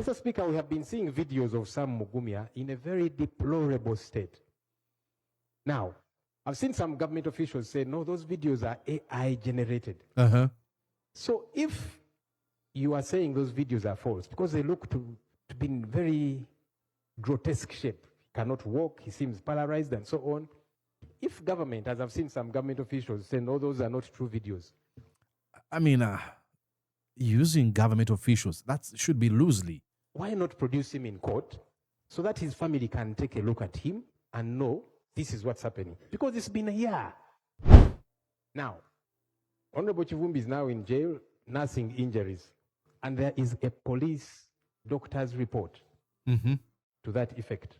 Mr. Speaker, we have been seeing videos of Sam Mugumya in a very deplorable state. Now, I've seen some government officials say, no, those videos are AI generated. So if you are saying those videos are false, because they look to be in very grotesque shape, he cannot walk, he seems paralyzed and so on. If government, as I've seen some government officials say, no, those are not true videos. I mean, using government officials, that should be loosely. Why not produce him in court so that his family can take a look at him and know this is what's happening? Because it's been a year. Now, Honorable Chivumbi is now in jail, nursing injuries. And there is a police doctor's report to that effect.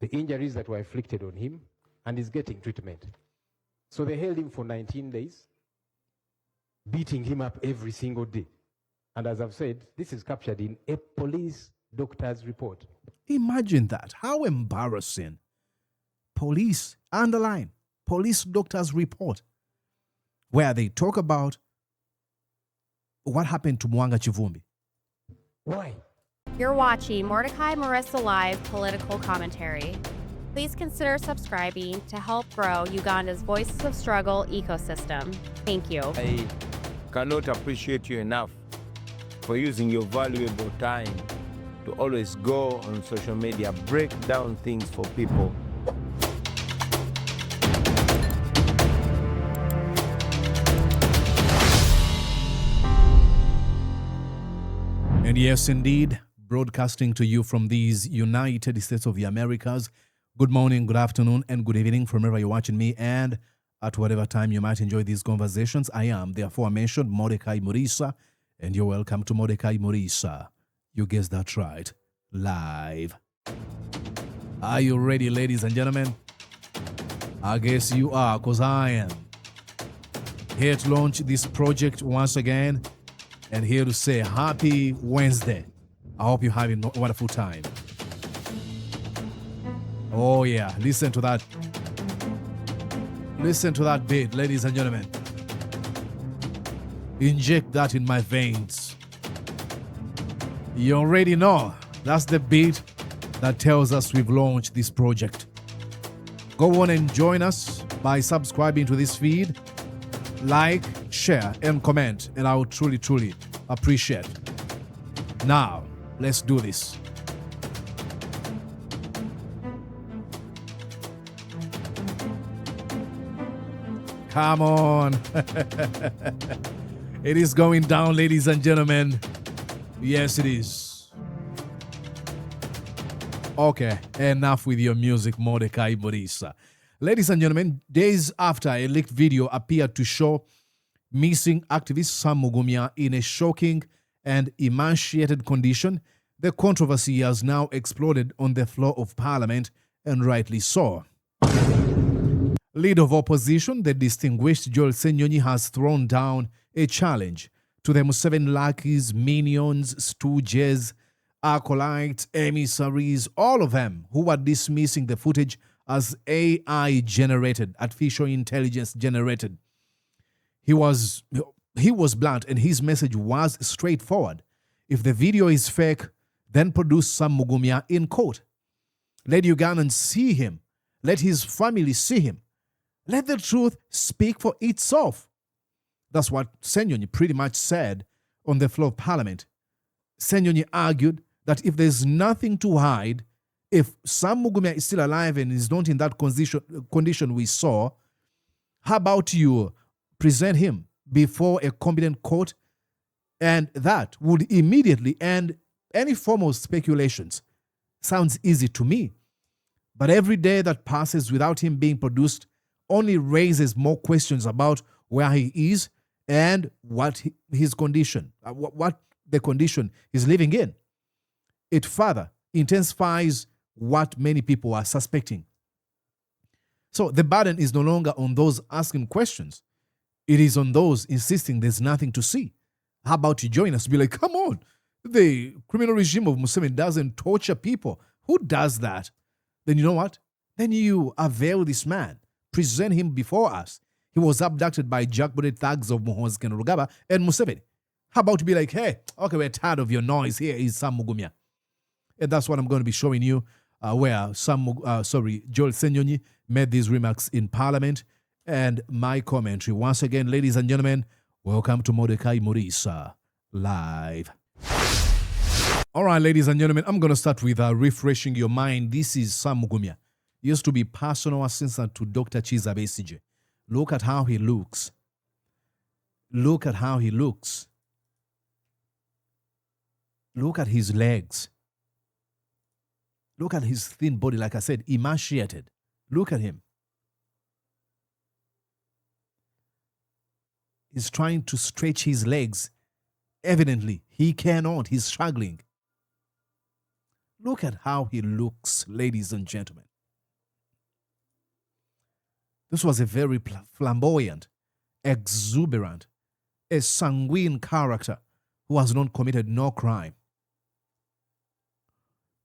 The injuries that were inflicted on him, and he's getting treatment. So they held him for 19 days, beating him up every single day. And as I've said, this is captured in a police doctor's report. Imagine that. How embarrassing. Police, underline, police doctor's report, where they talk about what happened to Mwanga Chivumbi. Why? You're watching Mordecai Marissa Live Political Commentary. Please consider subscribing to help grow Uganda's Voices of Struggle ecosystem. Thank you. I cannot appreciate you enough for using your valuable time to always go on social media, break down things for people. And yes, indeed, broadcasting to you from these United States of the Americas. Good morning, good afternoon, and good evening from wherever you're watching me and at whatever time you might enjoy these conversations. I am the aforementioned Mordecai Marissa, and you're welcome to Mordecai Marissa. You guessed that right, live. Are you ready, ladies and gentlemen? I guess you are, because I am. Here to launch this project once again, and here to say happy Wednesday. I hope you're having a wonderful time. Oh yeah, listen to that. Listen to that beat, ladies and gentlemen. Inject that in my veins. You already know that's the beat that tells us we've launched this project. Go on and join us by subscribing to this feed. Like, share, and comment, and I will truly, truly appreciate. Now, let's do this. Come on. It is going down, ladies and gentlemen. Yes, it is. Okay, enough with your music, Mordecai Marissa. Ladies and gentlemen, days after a leaked video appeared to show missing activist Sam Mugumya in a shocking and emaciated condition, the controversy has now exploded on the floor of Parliament, and rightly so. Leader of opposition, the distinguished Joel Ssenyonyi, has thrown down a challenge to the Museveni lackeys, minions, stooges, acolytes, emissaries, all of them who are dismissing the footage as AI generated, artificial intelligence generated. He was blunt, and his message was straightforward. If the video is fake, then produce Sam Mugumya in court. Let Ugandans see him. Let his family see him. Let the truth speak for itself. That's what Ssenyonyi pretty much said on the floor of Parliament. Ssenyonyi argued that if there's nothing to hide, if Sam Mugumya is still alive and is not in that condition we saw, how about you present him before a competent court? And that would immediately end any form of speculations. Sounds easy to me. But every day that passes without him being produced only raises more questions about where he is and what his condition, what the condition he's living in. It further intensifies what many people are suspecting. So the burden is no longer on those asking questions. It is on those insisting there's nothing to see. How about you join us? Be like, come on. The criminal regime of Museveni doesn't torture people. Who does that? Then you know what? Then you avail this man. Present him before us. He was abducted by jackbooted thugs of Muhoozi Kainerugaba and Museveni. How about to be like, hey, okay, we're tired of your noise. Here is Sam Mugumya. And that's what I'm going to be showing you, where Joel Ssenyonyi made these remarks in Parliament. And my commentary. Once again, ladies and gentlemen, welcome to Mordecai Murisa Live. All right, ladies and gentlemen, I'm going to start with refreshing your mind. This is Sam Mugumya. He used to be personal assistant to Dr. Chiza Besigye. Look at how he looks. Look at how he looks. Look at his legs. Look at his thin body, like I said, emaciated. Look at him. He's trying to stretch his legs. Evidently, he cannot. He's struggling. Look at how he looks, ladies and gentlemen. This was a very flamboyant, exuberant, a sanguine character who has not committed no crime.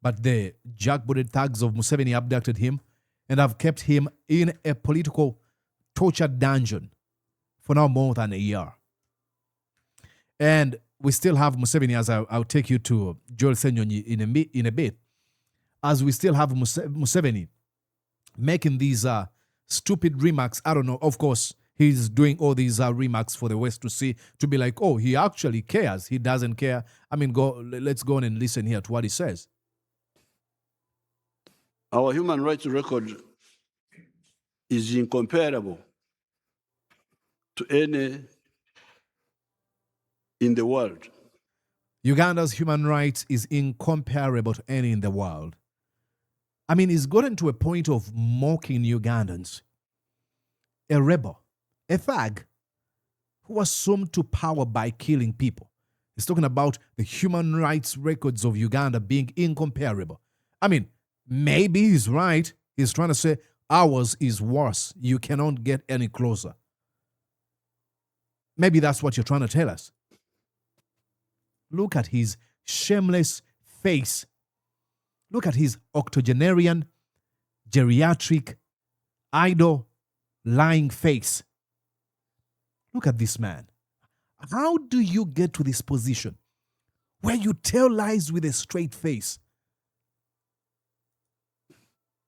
But the jackbooted thugs of Museveni abducted him and have kept him in a political torture dungeon for now more than a year. And we still have Museveni, as I'll take you to Joel Ssenyonyi in a bit, as we still have Museveni making these stupid remarks. I don't know, of course, he's doing all these remarks for the West to see, to be like, oh, he actually cares. He doesn't care. I mean, let's go on and listen here to what he says. Our human rights record is incomparable to any in the world. Uganda's human rights is incomparable to any in the world. I mean, he's gotten to a point of mocking Ugandans. A rebel, a thug, who assumed to power by killing people. He's talking about the human rights records of Uganda being incomparable. I mean, maybe he's right. He's trying to say ours is worse. You cannot get any closer. Maybe that's what you're trying to tell us. Look at his shameless face. Look at his octogenarian, geriatric, idle, lying face. Look at this man. How do you get to this position where you tell lies with a straight face?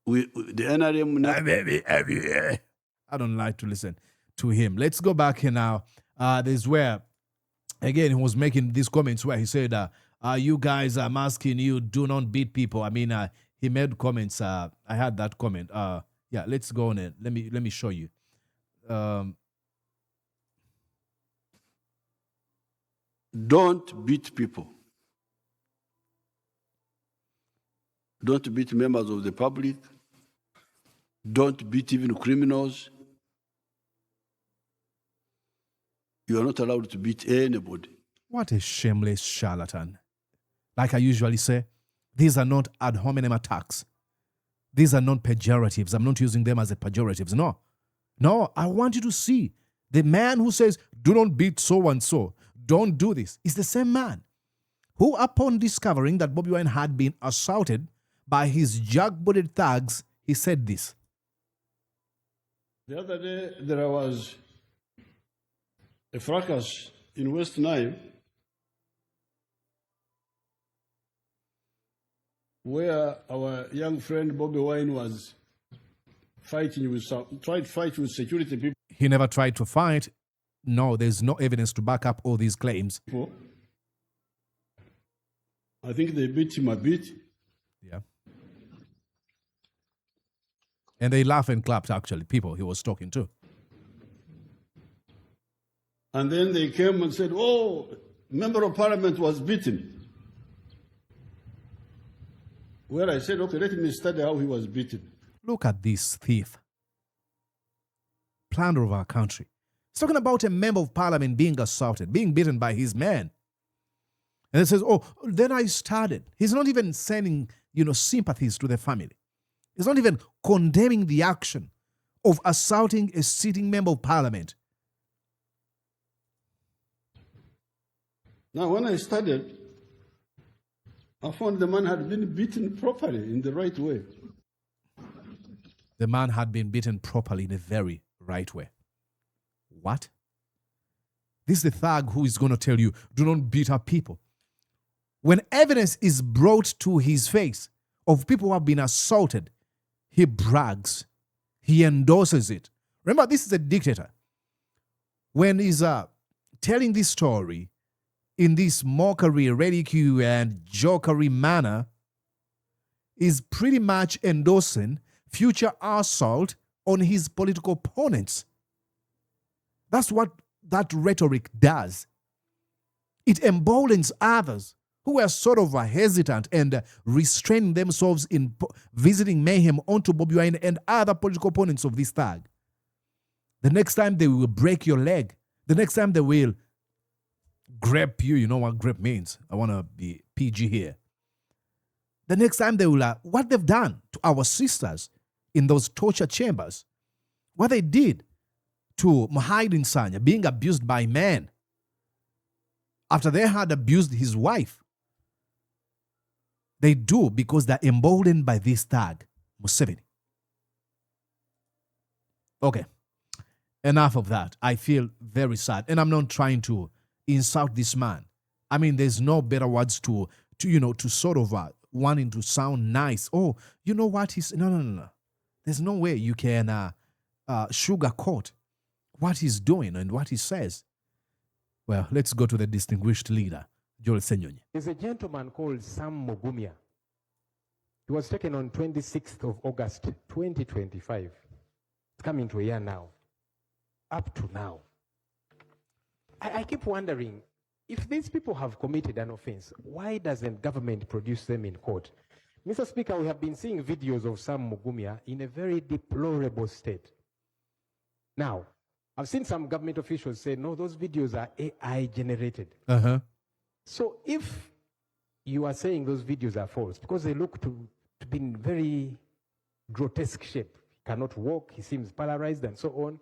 The NRM. I don't like to listen to him. Let's go back here now. This is where, again, he was making these comments where he said, you guys, I'm asking you, do not beat people. I mean, he made comments. I had that comment. Yeah, let's go on and let me show you. Don't beat people. Don't beat members of the public. Don't beat even criminals. You are not allowed to beat anybody. What a shameless charlatan. Like I usually say, these are not ad hominem attacks. These are not pejoratives. I'm not using them as a pejoratives. No, I want you to see the man who says, do not beat so and so. Don't do this. Is the same man who, upon discovering that Bobi Wine had been assaulted by his jackbooted thugs, he said this. The other day, there was a fracas in West Nile where our young friend Bobi Wine was tried to fight with security people. He never tried to fight. No, there's no evidence to back up all these claims. I think they beat him a bit. Yeah. And they laughed and clapped, actually, people he was talking to. And then they came and said, oh, member of parliament was beaten. Well, I said, okay, let me study how he was beaten. Look at this thief. Plunder of our country. He's talking about a member of parliament being assaulted, being beaten by his men. And it says, oh, then I started. He's not even sending, sympathies to the family. He's not even condemning the action of assaulting a sitting member of parliament. Now, when I studied, I found the man had been beaten properly in the right way. The man had been beaten properly in a very right way. What? This is the thug who is going to tell you, do not beat up people. When evidence is brought to his face of people who have been assaulted, he brags. He endorses it. Remember, this is a dictator. When he's telling this story in this mockery, ridicule, and jokery manner, is pretty much endorsing future assault on his political opponents. That's what that rhetoric does. It emboldens others who are sort of hesitant and restraining themselves in visiting mayhem onto Bobi Wine and other political opponents of this thug. The next time they will break your leg. The next time they will grab you. You know what grab means. I want to be PG here. The next time they will, what they've done to our sisters in those torture chambers, what they did to Muhammad Sanya being abused by men after they had abused his wife. They do because they're emboldened by this thug, Museveni. Okay, enough of that. I feel very sad, and I'm not trying to insult this man. I mean, there's no better words to sort of wanting to sound nice. Oh, you know what? No. There's no way you can sugarcoat what he's doing and what he says. Well, let's go to the distinguished leader, Joel Ssenyonyi. There's a gentleman called Sam Mugumya. He was taken on 26th of August, 2025. It's coming to a year now. Up to now. I keep wondering, if these people have committed an offense, why doesn't government produce them in court? Mr. Speaker, we have been seeing videos of Sam Mugumya in a very deplorable state. Now, I've seen some government officials say, no, those videos are AI generated. So if you are saying those videos are false, because they look to be in very grotesque shape, he cannot walk, he seems paralyzed and so on.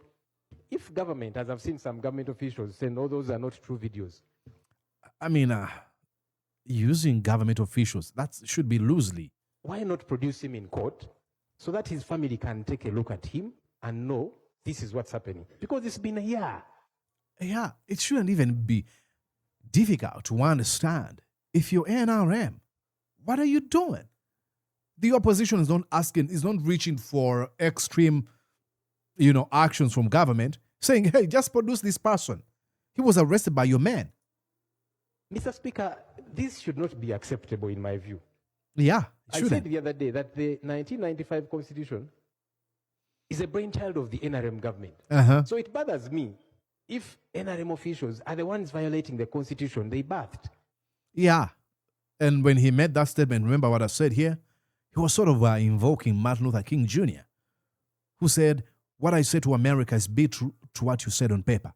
If government, as I've seen some government officials say, no, those are not true videos. I mean, using government officials, that should be loosely. Why not produce him in court so that his family can take a look at him and know this is what's happening? Because it's been a year. Yeah, it shouldn't even be difficult to understand. If you're NRM, what are you doing? The opposition is not reaching for extreme, actions from government, saying, hey, just produce this person. He was arrested by your man. Mr. Speaker, this should not be acceptable in my view. Yeah, I said the other day that the 1995 Constitution is a brainchild of the NRM government. So it bothers me if NRM officials are the ones violating the Constitution they birthed. Yeah. And when he made that statement, remember what I said here? He was sort of invoking Martin Luther King Jr., who said, what I said to America is be true to what you said on paper.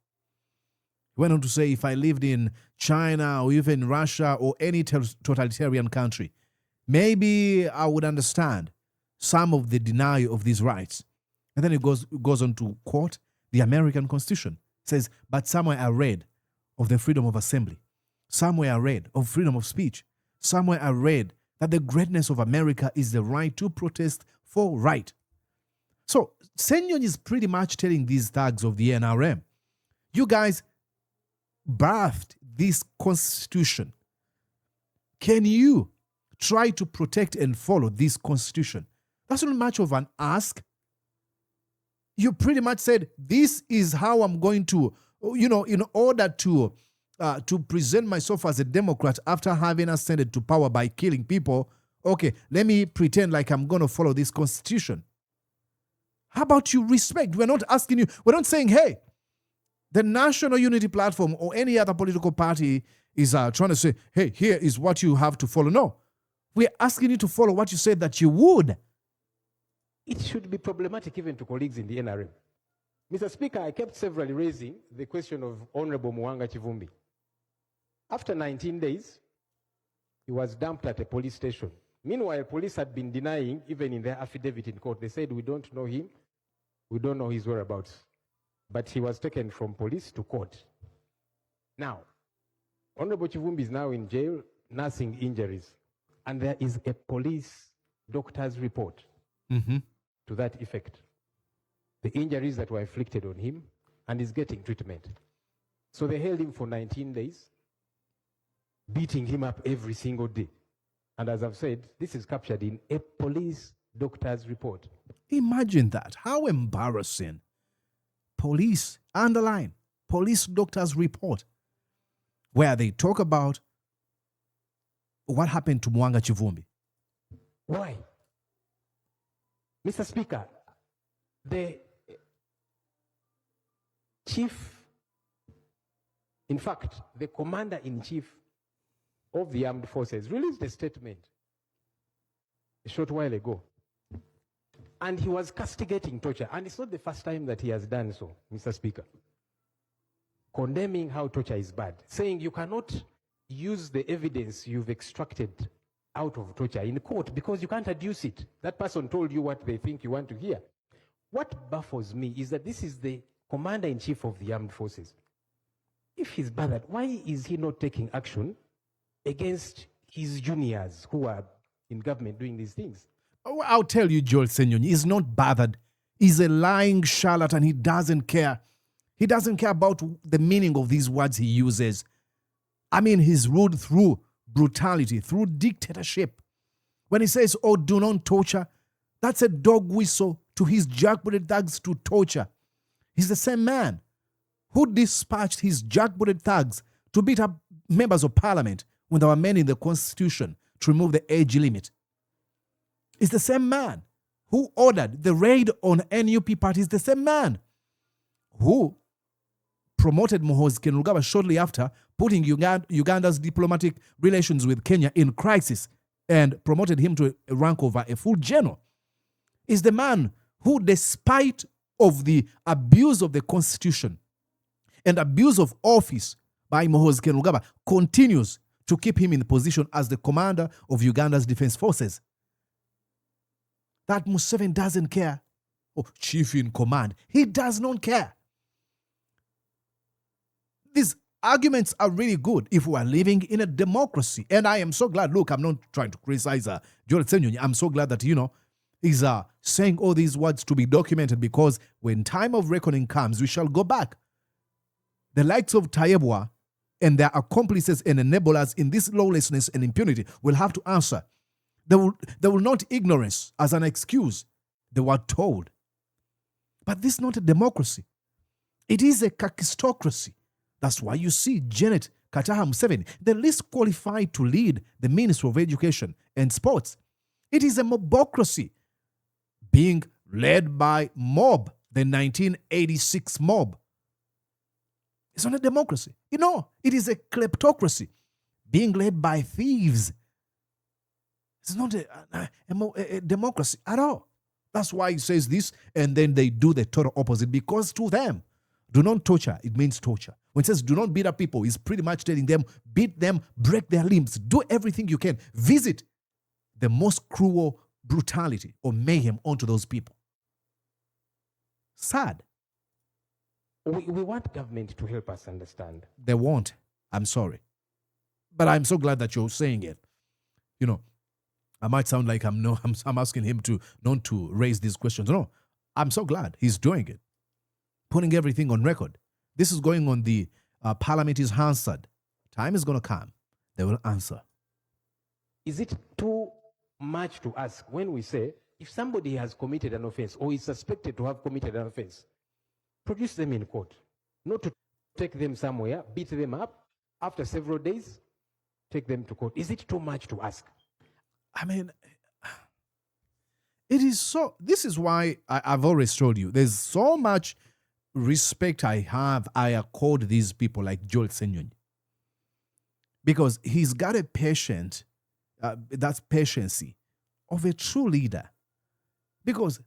He went on to say, if I lived in China or even Russia or any totalitarian country, maybe I would understand some of the denial of these rights. And then he goes on to quote the American Constitution. It says, but somewhere I read of the freedom of assembly. Somewhere I read of freedom of speech. Somewhere I read that the greatness of America is the right to protest for right. So Ssenyonyi is pretty much telling these thugs of the NRM, you guys birthed this constitution. Can you try to protect and follow this constitution? That's not much of an ask. You pretty much said, this is how I'm going to, in order to present myself as a Democrat after having ascended to power by killing people, okay, let me pretend like I'm going to follow this constitution. How about you respect? We're not asking you, we're not saying, hey, the National Unity Platform or any other political party is trying to say, hey, here is what you have to follow. No, we're asking you to follow what you said that you would. It should be problematic even to colleagues in the NRM. Mr. Speaker, I kept severally raising the question of Honorable Mwanga Kivumbi. After 19 days, he was dumped at a police station. Meanwhile, police had been denying, even in their affidavit in court, they said, we don't know him, we don't know his whereabouts. But he was taken from police to court. Now, Honorable Kivumbi is now in jail, nursing injuries. And there is a police doctor's report to that effect. The injuries that were inflicted on him, and he's getting treatment. So they held him for 19 days, beating him up every single day. And as I've said, this is captured in a police doctor's report. Imagine that. How embarrassing. Police, underline, police doctor's report, where they talk about what happened to Mwanga Chivumbi. Why? Mr. Speaker, the chief, in fact, the commander-in-chief of the armed forces released a statement a short while ago. And he was castigating torture. And it's not the first time that he has done so, Mr. Speaker. Condemning how torture is bad. Saying you cannot use the evidence you've extracted out of torture in court because you can't adduce it. That person told you what they think you want to hear. What baffles me is that this is the commander-in-chief of the armed forces. If he's bothered, why is he not taking action against his juniors who are in government doing these things? Oh, I'll tell you, Joel Ssenyonyi, he's not bothered. He's a lying charlatan. He doesn't care. He doesn't care about the meaning of these words he uses. I mean, he's ruled through brutality, through dictatorship. When he says, oh, do not torture, that's a dog whistle to his jackbooted thugs to torture. He's the same man who dispatched his jackbooted thugs to beat up members of parliament when they were amending the constitution to remove the age limit. It's the same man who ordered the raid on NUP parties, the same man who promoted Muhoozi Kainerugaba shortly after, putting Uganda's diplomatic relations with Kenya in crisis and promoted him to a rank of a full general. Is the man who, despite of the abuse of the constitution and abuse of office by Muhoozi Kainerugaba, continues to keep him in the position as the commander of Uganda's defense forces. That Museveni doesn't care. Oh, chief in command. He does not care. These arguments are really good if we are living in a democracy. And I am so glad. Look, I'm not trying to criticize Joel Ssenyonyi. I'm so glad that, he's saying all these words to be documented, because when time of reckoning comes, we shall go back. The likes of Tayebwa and their accomplices and enablers in this lawlessness and impunity will have to answer. They will not ignorance as an excuse. They were told. But this is not a democracy. It is a kakistocracy. That's why you see Janet Kataha Museveni, the least qualified to lead the Ministry of Education and Sports. It is a mobocracy being led by mob, the 1986 mob. It's not a democracy. It is a kleptocracy being led by thieves. It's not a democracy at all. That's why he says this, and then they do the total opposite, because to them, do not torture, it means torture. When it says do not beat up people, it's pretty much telling them, beat them, break their limbs, do everything you can. Visit the most cruel brutality or mayhem onto those people. Sad. We want government to help us understand. They won't. I'm sorry. But I'm so glad that you're saying it. I might sound like I'm asking him to not to raise these questions. No, I'm so glad he's doing it. Putting everything on record. This is going on the Parliament is answered. Time is going to come. They will answer. Is it too much to ask when we say, if somebody has committed an offense or is suspected to have committed an offense, produce them in court, not to take them somewhere, beat them up, after several days, take them to court? Is it too much to ask? I mean, it is so. This is why I've always told you, there's so much respect I accord these people like Joel Ssenyonyi. Because he's got a patience, that's patience of a true leader. Because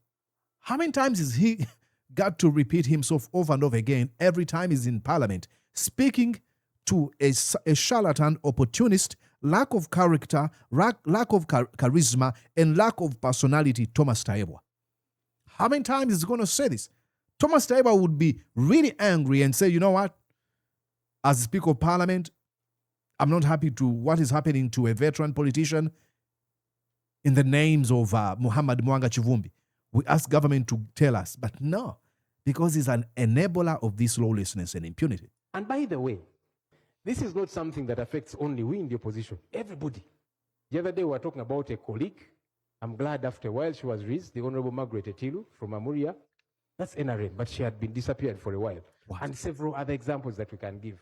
how many times is he got to repeat himself over and over again every time he's in parliament, speaking to a charlatan, opportunist, lack of character, lack of charisma, and lack of personality, Thomas Tayebwa? How many times is he going to say this? Thomas Tayebwa would be really angry and say, you know what? As Speaker of Parliament, I'm not happy to what is happening to a veteran politician in the names of Muhammad Mwanga Chivumbi. We ask government to tell us, but no, because he's an enabler of this lawlessness and impunity. And by the way, this is not something that affects only we in the opposition, everybody. The other day we were talking about a colleague. I'm glad after a while she was released, the Honorable Margaret Etilu from Amuria. That's NRM, but she had been disappeared for a while. What? And several other examples that we can give.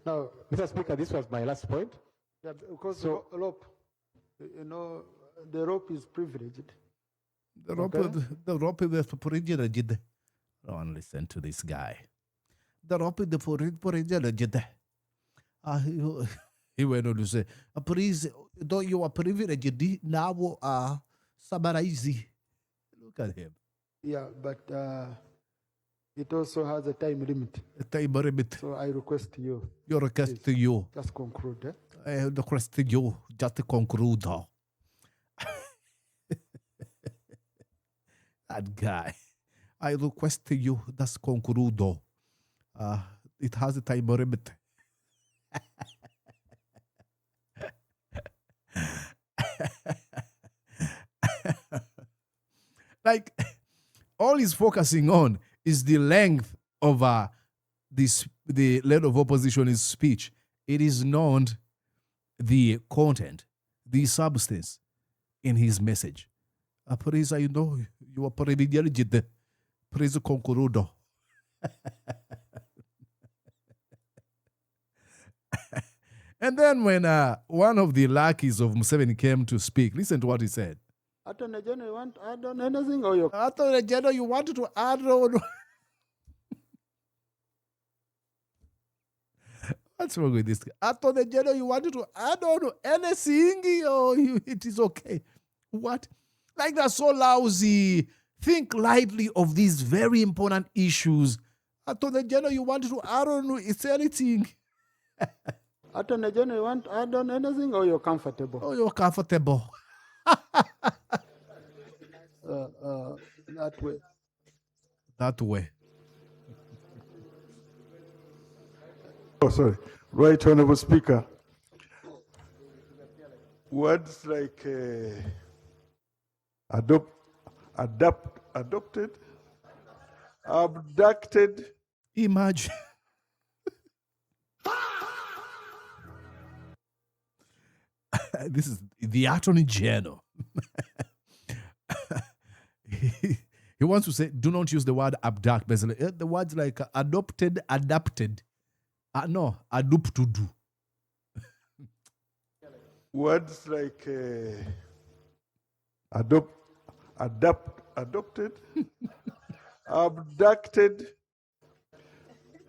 Now, Mr. Speaker, this was my last point. yeah, because So- rope, you know, the rope is privileged. The rope is for privileged. Don't listen to this guy. The rope is for privileged. He went on to say, please, don't you are privileged now summarize. Look at him. Yeah, but it also has a time limit. Time limit. So I request you, Your request to you. just conclude. I request to you just to conclude. That guy. I request to you just conclude. It has a time limit. Like, all he's focusing on is the length of the leader of opposition's speech. It is not the content, the substance in his message. Praise, I know you are privileged. Praise concludo. And then when one of the lackeys of Museveni came to speak, listen to what he said. Attorney General, you want to add on anything or you? Attorney General, you wanted to add on. What's wrong with this guy? Attorney General, you wanted to add on anything or it is okay? What? Like, that's so lousy. Think lightly of these very important issues. Attorney General, you wanted to add on it's anything. Attorney General, you want to add on anything or you're comfortable? Oh, you're comfortable. That way. That way. Oh, sorry. Right Honorable Speaker. Words like adopted, abducted, Imagine. This is the Attorney General. He wants to say, do not use the word abduct. Basically, the words like adopted, adapted. No, adopt to do. words like adopted, abducted,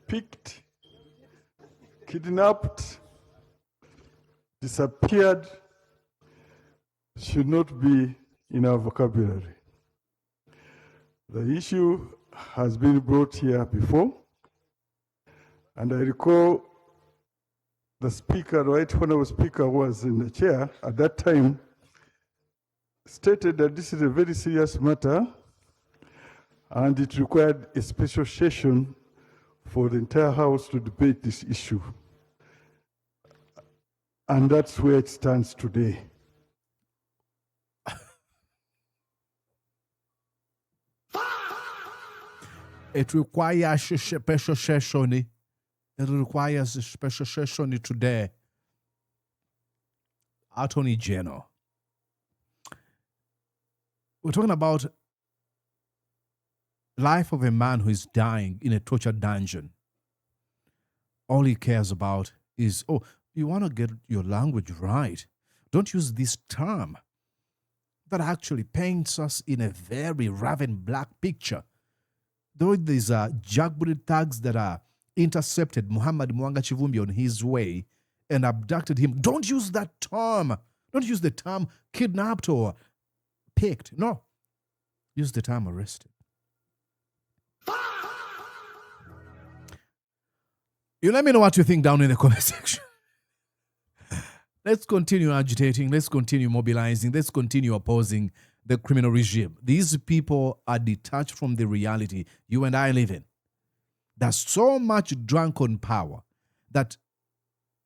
picked, kidnapped, disappeared should not be in our vocabulary. The issue has been brought here before, and I recall the speaker, right honorable speaker, was in the chair at that time, stated that this is a very serious matter and it required a special session for the entire House to debate this issue. And that's where it stands today. It requires a special session. It requires a special session today. Attorney General. We're talking about life of a man who is dying in a torture dungeon. All he cares about is, oh, you want to get your language right. Don't use this term that actually paints us in a very raven black picture. Though these jackbooted thugs that intercepted Muhammad Mwanga Chivumbi on his way and abducted him. Don't use that term. Don't use the term kidnapped or picked. No. Use the term arrested. You let me know what you think down in the comment section. Let's continue agitating. Let's continue mobilizing. Let's continue opposing the criminal regime. These people are detached from the reality you and I live in. There's so much drunken power that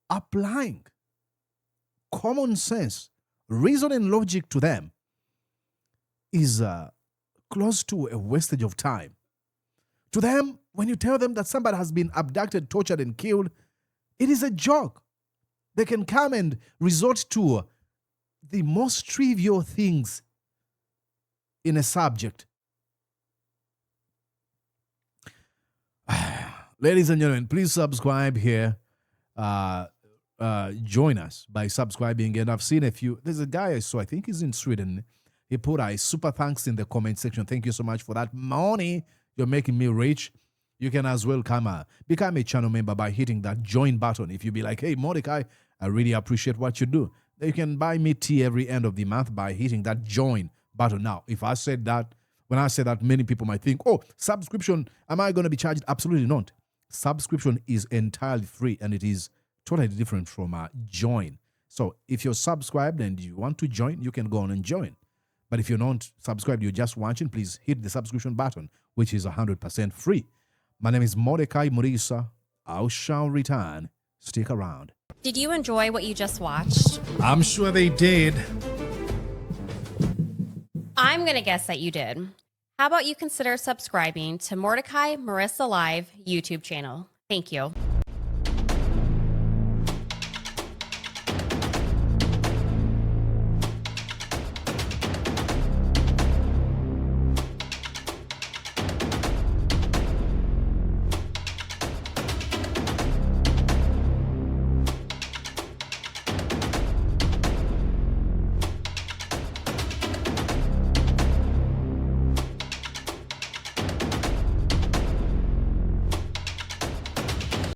applying common sense, reason, and logic to them is close to a wastage of time. To them, when you tell them that somebody has been abducted, tortured, and killed, it is a joke. They can come and resort to the most trivial things in a subject. Ladies and gentlemen, please subscribe here. Join us by subscribing. And I've seen a few. There's a guy I saw, I think he's in Sweden. He put a super thanks in the comment section. Thank you so much for that money. You're making me rich. You can as well become a channel member by hitting that join button. If you be like, hey, Mordecai, I really appreciate what you do. You can buy me tea every end of the month by hitting that join button. Now, if I said that, when I say that, many people might think, oh, subscription, am I going to be charged? Absolutely not. Subscription is entirely free, and it is totally different from join. So if you're subscribed and you want to join, you can go on and join. But if you're not subscribed, you're just watching, please hit the subscription button, which is 100% free. My name is Mordecai Murisa. I shall return. Stick around. Did you enjoy what you just watched? I'm sure they did. I'm going to guess that you did. How about you consider subscribing to Mordecai Marissa Live YouTube channel? Thank you.